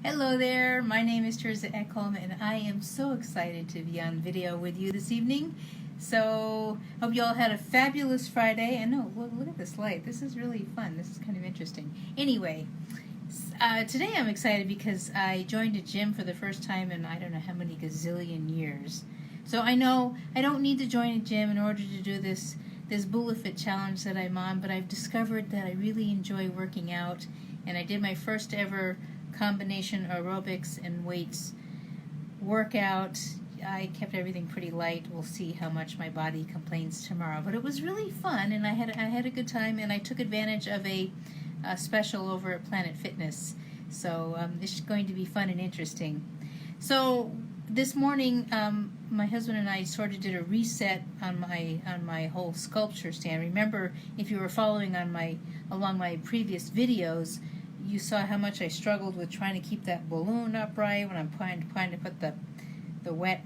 Hello there, my name is Teresa Ekholm and I am so excited to be on video with you this evening. So, hope you all had a fabulous Friday. And no, look at this light. This is really fun. This is kind of interesting. Anyway, today I'm excited because I joined a gym for the first time in I don't know how many gazillion years. So I know I don't need to join a gym in order to do this BulaFit challenge that I'm on, but I've discovered that I really enjoy working out, and I did my first ever combination aerobics and weights workout. I kept everything pretty light. We'll see how much my body complains tomorrow, but it was really fun, and I had a good time, and I took advantage of a special over at Planet Fitness. So it's going to be fun and interesting. So this morning, my husband and I sort of did a reset on my whole sculpture stand. Remember, if you were following along my previous videos, you saw how much I struggled with trying to keep that balloon upright when I'm trying to put the wet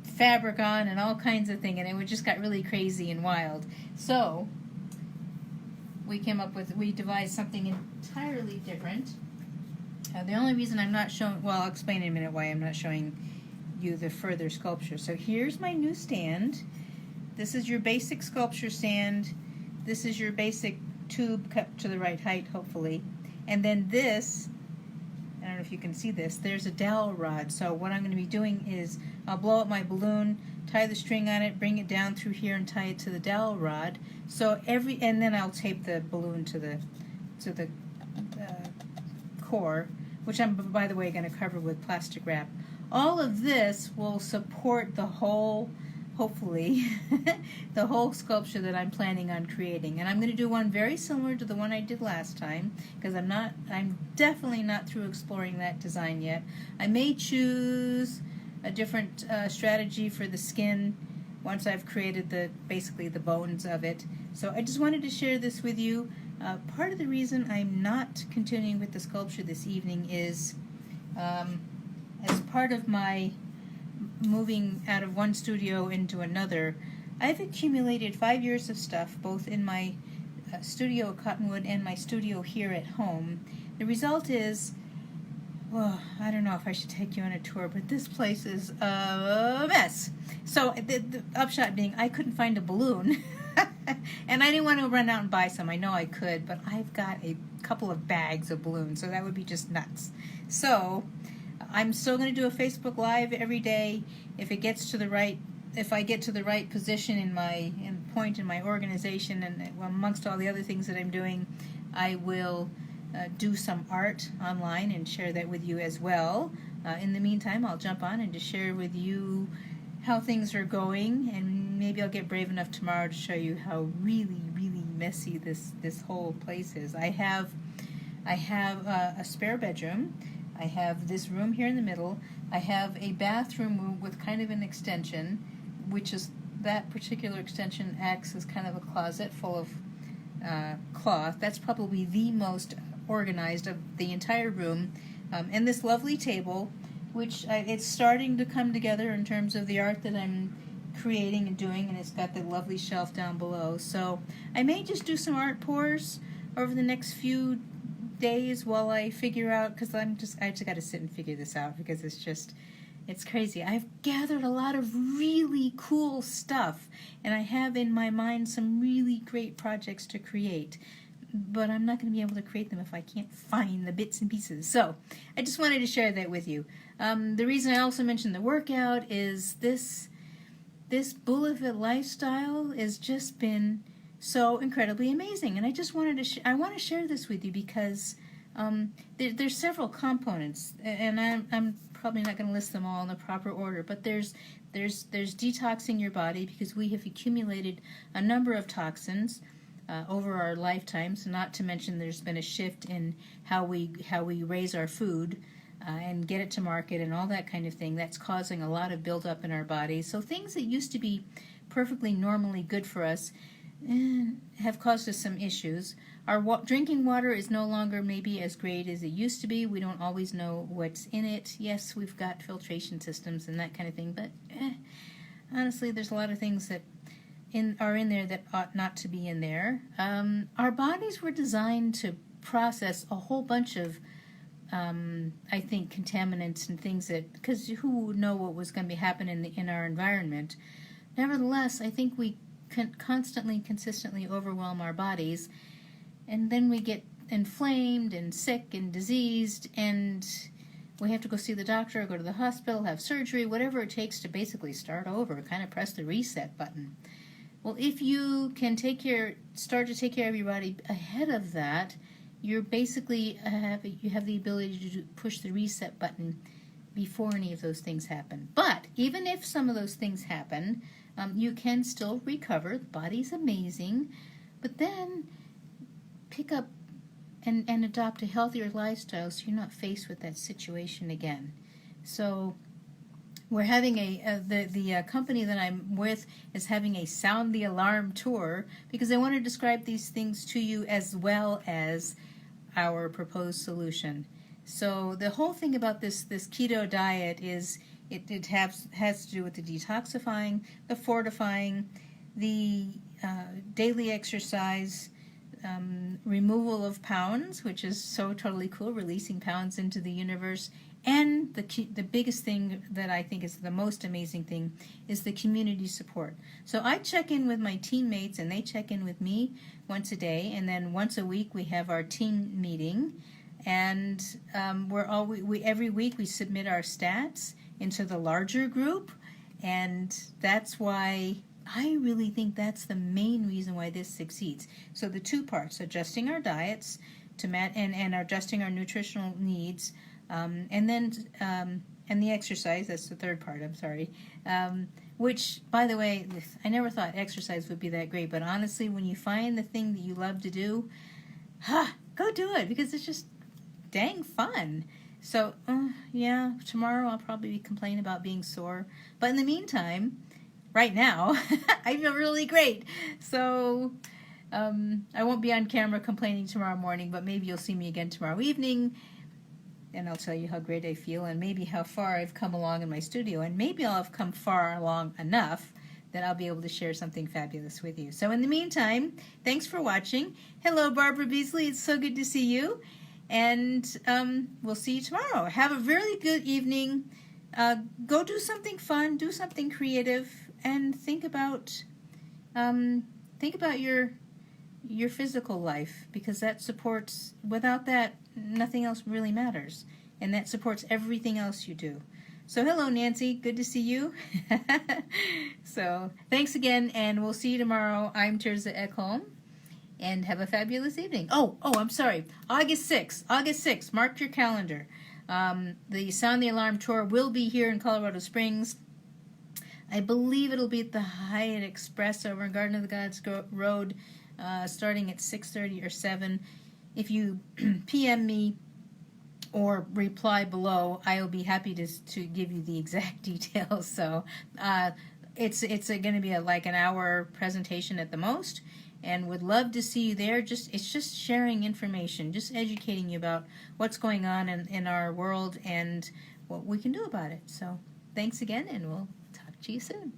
fabric on and all kinds of things, and it just got really crazy and wild. So we devised something entirely different. The only reason I'm not showing, well, I'll explain in a minute why I'm not showing you the further sculpture. So here's my new stand. This is your basic sculpture stand. This is your basic tube cut to the right height, hopefully. And then this, I don't know if you can see this, there's a dowel rod. So what I'm going to be doing is I'll blow up my balloon, tie the string on it, bring it down through here and tie it to the dowel rod. So and then I'll tape the balloon to the core, which I'm, by the way, going to cover with plastic wrap. All of this will support the whole, hopefully, the whole sculpture that I'm planning on creating. And I'm going to do one very similar to the one I did last time, because I'm definitely not through exploring that design yet. I may choose a different strategy for the skin once I've created basically the bones of it. So I just wanted to share this with you. Part of the reason I'm not continuing with the sculpture this evening is as part of my moving out of one studio into another, I've accumulated 5 years of stuff, both in my studio at Cottonwood and my studio here at home. The result is, well, I don't know if I should take you on a tour, but this place is a mess. So the upshot being, I couldn't find a balloon. And I didn't want to run out and buy some. I know I could, but I've got a couple of bags of balloons, so that would be just nuts. So I'm still going to do a Facebook Live every day. If I get to the right position in point in my organization and amongst all the other things that I'm doing, I will do some art online and share that with you as well. In the meantime, I'll jump on and just share with you how things are going, and maybe I'll get brave enough tomorrow to show you how really, really messy this whole place is. I have a spare bedroom. I have this room here in the middle. I have a bathroom with kind of an extension, which is that particular extension acts as kind of a closet full of cloth. That's probably the most organized of the entire room. And this lovely table, which it's starting to come together in terms of the art that I'm creating and doing, and it's got the lovely shelf down below. So I may just do some art pours over the next few days while I figure out, because I just got to sit and figure this out, because it's crazy. I've gathered a lot of really cool stuff, and I have in my mind some really great projects to create, but I'm not going to be able to create them if I can't find the bits and pieces. So I just wanted to share that with you. The reason I also mentioned the workout is this BulaFit lifestyle has just been so incredibly amazing, and I just wanted to I want to share this with you because there's several components, and I'm probably not going to list them all in the proper order, but there's detoxing your body, because we have accumulated a number of toxins over our lifetimes. Not to mention there's been a shift in how we raise our food and get it to market and all that kind of thing. That's causing a lot of buildup in our bodies. So things that used to be perfectly normally good for us have caused us some issues. Our drinking water is no longer maybe as great as it used to be. We don't always know what's in it. Yes, we've got filtration systems and that kind of thing, but honestly, there's a lot of things that are in there that ought not to be in there. Our bodies were designed to process a whole bunch of I think contaminants and things that, because who would know what was going to be happening in our environment. Nevertheless, I think we consistently overwhelm our bodies, and then we get inflamed and sick and diseased, and we have to go see the doctor or go to the hospital, have surgery, whatever it takes to basically start over, kind of press the reset button. Well, if you can start to take care of your body ahead of that, you're basically you have the ability to push the reset button before any of those things happen. But even if some of those things happen, you can still recover. The body's amazing. But then pick up and adopt a healthier lifestyle so you're not faced with that situation again. So we're having the company that I'm with is having a Sound the Alarm tour, because I want to describe these things to you as well as our proposed solution. So the whole thing about this keto diet is it has to do with the detoxifying, the fortifying, the daily exercise, removal of pounds, which is so totally cool, releasing pounds into the universe. And the biggest thing that I think is the most amazing thing is the community support. So I check in with my teammates, and they check in with me once a day, and then once a week we have our team meeting, and every week we submit our stats into the larger group, and that's why I really think that's the main reason why this succeeds. So the two parts: adjusting our diets and adjusting our nutritional needs. And the exercise, that's the third part, I'm sorry. Which, by the way, I never thought exercise would be that great, but honestly, when you find the thing that you love to do, go do it, because it's just dang fun. So, yeah, tomorrow I'll probably complain about being sore. But in the meantime, right now, I feel really great. So, I won't be on camera complaining tomorrow morning, but maybe you'll see me again tomorrow evening, and I'll tell you how great I feel and maybe how far I've come along in my studio. And maybe I'll have come far along enough that I'll be able to share something fabulous with you. So in the meantime, thanks for watching. Hello, Barbara Beasley. It's so good to see you. And we'll see you tomorrow. Have a really good evening. Go do something fun, do something creative, and think about your physical life, because that supports, without that, nothing else really matters, and that supports everything else you do. So hello, Nancy, good to see you. So thanks again, and we'll see you tomorrow. I'm Teresa Ekholm, and have a fabulous evening. Oh, I'm sorry, August 6th, mark your calendar. The Sound the Alarm tour will be here in Colorado Springs. I believe it'll be at the Hyatt Express over in Garden of the Gods Road, starting at 6:30 or 7. If you PM me or reply below, I will be happy to give you the exact details. So it's going to be like an hour presentation at the most, and would love to see you there. It's just sharing information, just educating you about what's going on in our world and what we can do about it. So thanks again, and we'll talk to you soon.